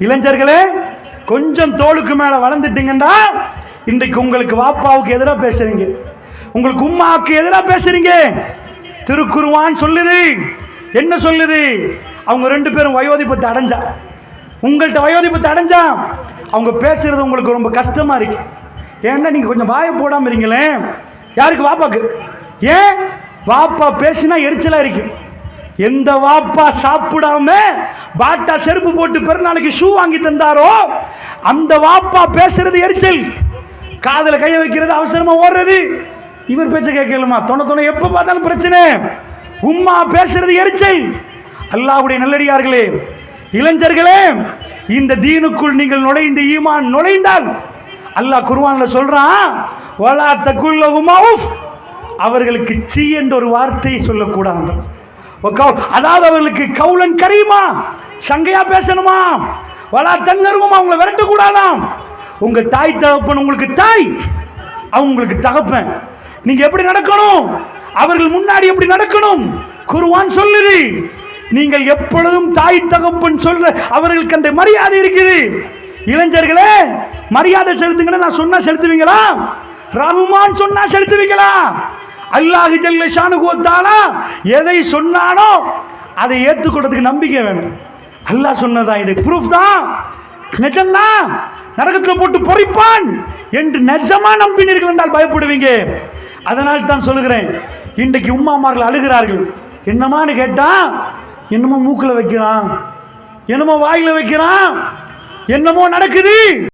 இளைஞர்களே, கொஞ்சம் தோளுக்கு மேல வளர்ந்துட்டீங்கன்னா இன்றைக்கு உங்களுக்கு வாப்பாவுக்கு எதிராக பேசுறீங்க, உங்களுக்கு உம்மாவுக்கு எதிராக பேசுறீங்க. திருக்குர்ஆன் சொல்லுது, என்ன சொல்லுது? அவங்க ரெண்டு பேரும் வயோதிபத்தை அடைஞ்சா, உங்கள்கிட்ட வயோதிபத்தை அடைஞ்சா அவங்க பேசுறது உங்களுக்கு ரொம்ப கஷ்டமா இருக்கு. ஏன்னா நீங்க கொஞ்சம் வாயை போடாம இருங்களேன். யாருக்கு? வாப்பாக்கு. ஏன்? வாப்பா பேசினா எரிச்சலா இருக்கு. எந்த வாப்பா சாப்பிடாம பாட்டா செருப்பு போட்டு பெருநாளைக்கு ஷூ வாங்கி தந்தாரோ அந்த வாப்பா பேசுறது எரிச்சல், காதல கைய வைக்கிறது, அவசரமா ஓடுறது, இவர் பேச்ச கேட்கலுமா, தொண எப்ப பார்த்தாலும் பிரச்சனை. உம்மா பேசுறது எரிச்சல். அல்லாஹ்வுடைய நல்லடியார்களே, இளைஞர்களே, இந்த தீனுக்குள் நீங்கள் நுழைந்து ஈமான் நுழைந்தால் அல்லாஹ் குர்ஆன்ல சொல்றான், வலா தகுல்லஹுமா உஃப், அவர்களுக்கு சீ என்ற ஒரு வார்த்தையை சொல்லக்கூடாது. அதாவது அவர்களுக்கு கவுலன் கரீமா, சங்கையா பேசணுமா. வலா தன்ஹர்ஹுமா, அவங்களை விரட்ட கூடாதாம். உங்க தாய் தகப்பன் உங்களுக்கு தாய், அவங்களுக்கு தகப்பன். நீங்க எப்படி நடக்கணும், அவர்கள் முன்னாடி எப்படி நடக்கணும் குர்ஆன் சொல்லுது. நீங்கள் எப்பொழுதும் தாய் தகப்பன் சொல்ற அவர்களுக்கு அந்த மரியாதை இருக்குது. இளைஞர்களே, மரியாதை செலுத்துங்க. நான் சொன்னா செலுத்துவீங்களா? ரஹ்மான் சொன்னா செலுத்துவீங்களா? அல்லாஹ் ஜல்ல ஷானுஹு வ தஆலா எதை சொன்னானோ அதை ஏற்றுக்கொள்றதுக்கு நம்பிக்கை வேணும். அல்லாஹ் சொன்னதா இது ப்ரூஃப் தான், நிஜம்தான், நரகத்தில் போட்டு பொறிப்பான் என்று நிஜமா நம்பினீர்கள் என்றால் பயப்படுவீங்க. அதனால் தான் சொல்லுகிறேன், இன்றைக்கு உம்மாமார்கள் அழுகிறார்கள். என்னமான்னு கேட்டா, என்னமோ மூக்குல வைக்கிறான், என்னமோ வாயில வைக்கிறான், என்னமோ நடக்குது.